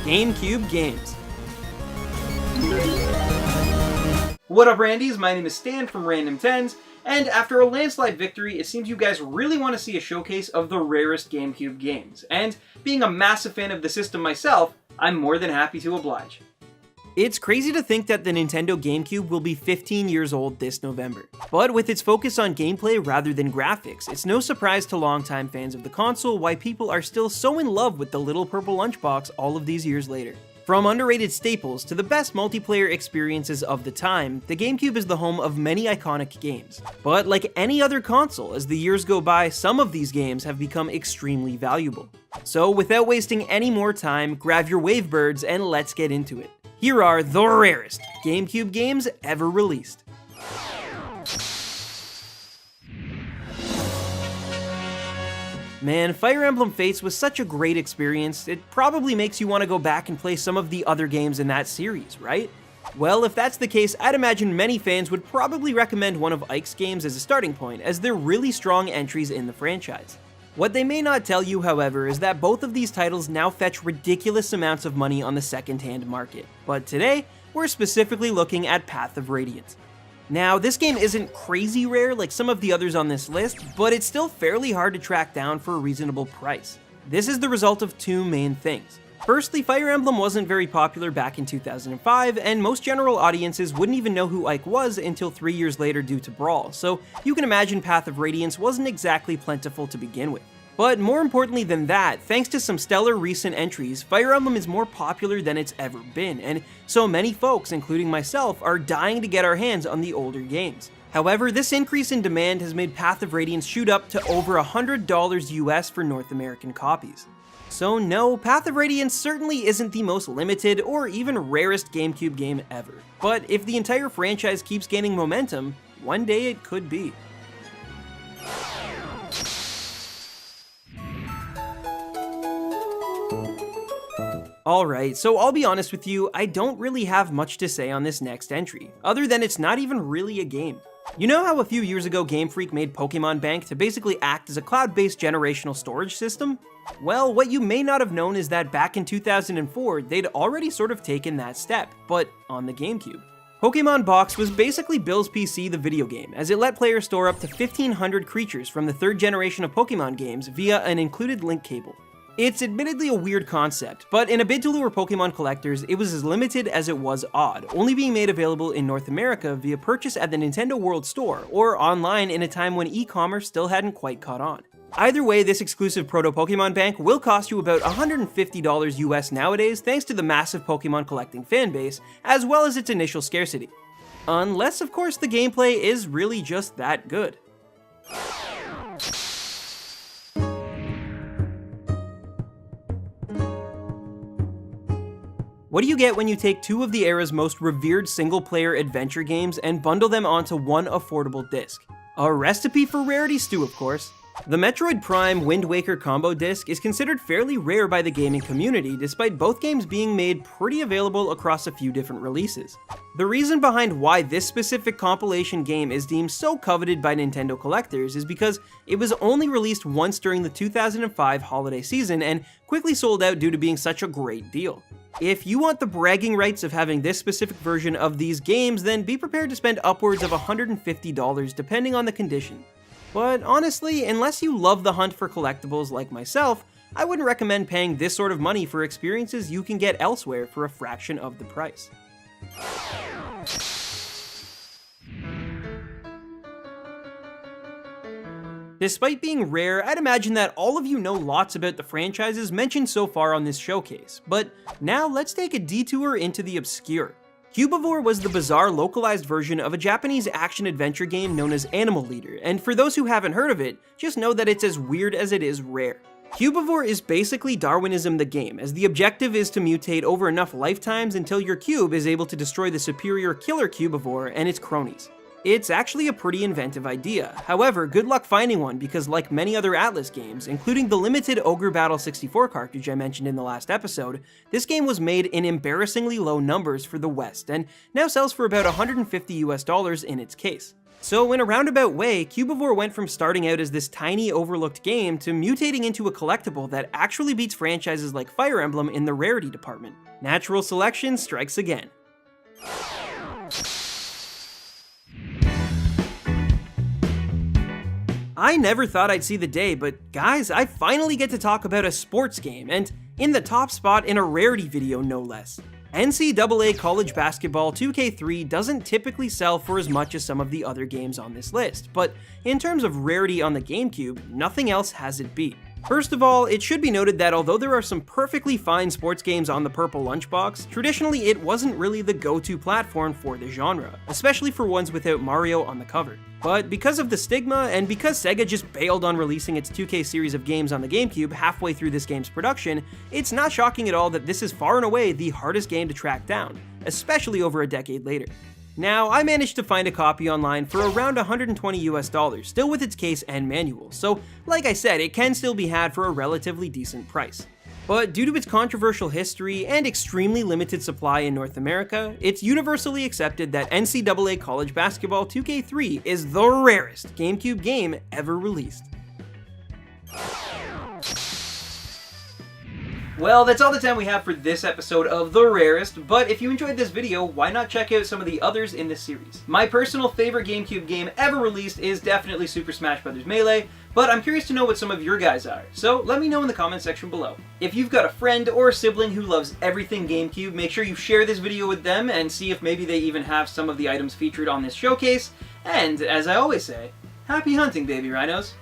GameCube games. What up, Randies? My name is Stan from Random Tens, and after a landslide victory, it seems you guys really want to see a showcase of the rarest GameCube games, and being a massive fan of the system myself, I'm more than happy to oblige. It's crazy to think that the Nintendo GameCube will be 15 years old this November. But with its focus on gameplay rather than graphics, it's no surprise to longtime fans of the console why people are still so in love with the little purple lunchbox all of these years later. From underrated staples to the best multiplayer experiences of the time, the GameCube is the home of many iconic games. But like any other console, as the years go by, some of these games have become extremely valuable. So without wasting any more time, grab your Wavebirds and let's get into it. Here are the rarest GameCube games ever released. Man, Fire Emblem Fates was such a great experience, it probably makes you want to go back and play some of the other games in that series, right? Well, if that's the case, I'd imagine many fans would probably recommend one of Ike's games as a starting point, as they're really strong entries in the franchise. What they may not tell you, however, is that both of these titles now fetch ridiculous amounts of money on the second-hand market. But today, we're specifically looking at Path of Radiance. Now, this game isn't crazy rare like some of the others on this list, but it's still fairly hard to track down for a reasonable price. This is the result of two main things. Firstly, Fire Emblem wasn't very popular back in 2005, and most general audiences wouldn't even know who Ike was until 3 years later due to Brawl, so you can imagine Path of Radiance wasn't exactly plentiful to begin with. But more importantly than that, thanks to some stellar recent entries, Fire Emblem is more popular than it's ever been, and so many folks, including myself, are dying to get our hands on the older games. However, this increase in demand has made Path of Radiance shoot up to over $100 US for North American copies. So no, Path of Radiance certainly isn't the most limited or even rarest GameCube game ever. But if the entire franchise keeps gaining momentum, one day it could be. Alright, so I'll be honest with you, I don't really have much to say on this next entry, other than it's not even really a game. You know how a few years ago Game Freak made Pokemon Bank to basically act as a cloud-based generational storage system? Well, what you may not have known is that back in 2004, they'd already sort of taken that step, but on the GameCube. Pokemon Box was basically Bill's PC the video game, as it let players store up to 1,500 creatures from the third generation of Pokemon games via an included link cable. It's admittedly a weird concept, but in a bid to lure Pokemon collectors, it was as limited as it was odd, only being made available in North America via purchase at the Nintendo World Store, or online in a time when e-commerce still hadn't quite caught on. Either way, this exclusive proto-Pokemon Bank will cost you about $150 US nowadays thanks to the massive Pokemon collecting fanbase, as well as its initial scarcity. Unless, of course, the gameplay is really just that good. What do you get when you take two of the era's most revered single-player adventure games and bundle them onto one affordable disc? A recipe for rarity stew, of course. The Metroid Prime Wind Waker combo disc is considered fairly rare by the gaming community, despite both games being made pretty available across a few different releases. The reason behind why this specific compilation game is deemed so coveted by Nintendo collectors is because it was only released once during the 2005 holiday season and quickly sold out due to being such a great deal. If you want the bragging rights of having this specific version of these games, then be prepared to spend upwards of $150 depending on the condition. But honestly, unless you love the hunt for collectibles like myself, I wouldn't recommend paying this sort of money for experiences you can get elsewhere for a fraction of the price. Despite being rare, I'd imagine that all of you know lots about the franchises mentioned so far on this showcase, but now let's take a detour into the obscure. Cubivore was the bizarre localized version of a Japanese action-adventure game known as Animal Leader, and for those who haven't heard of it, just know that it's as weird as it is rare. Cubivore is basically Darwinism the game, as the objective is to mutate over enough lifetimes until your cube is able to destroy the superior killer Cubivore and its cronies. It's actually a pretty inventive idea. However, good luck finding one because like many other Atlas games, including the limited Ogre Battle 64 cartridge I mentioned in the last episode, this game was made in embarrassingly low numbers for the West and now sells for about $150 US in its case. So in a roundabout way, Cubivore went from starting out as this tiny overlooked game to mutating into a collectible that actually beats franchises like Fire Emblem in the rarity department. Natural selection strikes again. I never thought I'd see the day, but guys, I finally get to talk about a sports game, and in the top spot in a rarity video no less. NCAA College Basketball 2K3 doesn't typically sell for as much as some of the other games on this list, but in terms of rarity on the GameCube, nothing else has it beat. First of all, it should be noted that although there are some perfectly fine sports games on the purple lunchbox, traditionally it wasn't really the go-to platform for the genre, especially for ones without Mario on the cover. But because of the stigma, and because Sega just bailed on releasing its 2K series of games on the GameCube halfway through this game's production, it's not shocking at all that this is far and away the hardest game to track down, especially over a decade later. Now, I managed to find a copy online for around $120 US, still with its case and manual, so like I said, it can still be had for a relatively decent price. But due to its controversial history and extremely limited supply in North America, it's universally accepted that NCAA College Basketball 2K3 is the rarest GameCube game ever released. Well, that's all the time we have for this episode of The Rarest, but if you enjoyed this video, why not check out some of the others in this series? My personal favorite GameCube game ever released is definitely Super Smash Bros. Melee, but I'm curious to know what some of your guys are, so let me know in the comment section below. If you've got a friend or a sibling who loves everything GameCube, make sure you share this video with them and see if maybe they even have some of the items featured on this showcase, and as I always say, happy hunting, baby rhinos!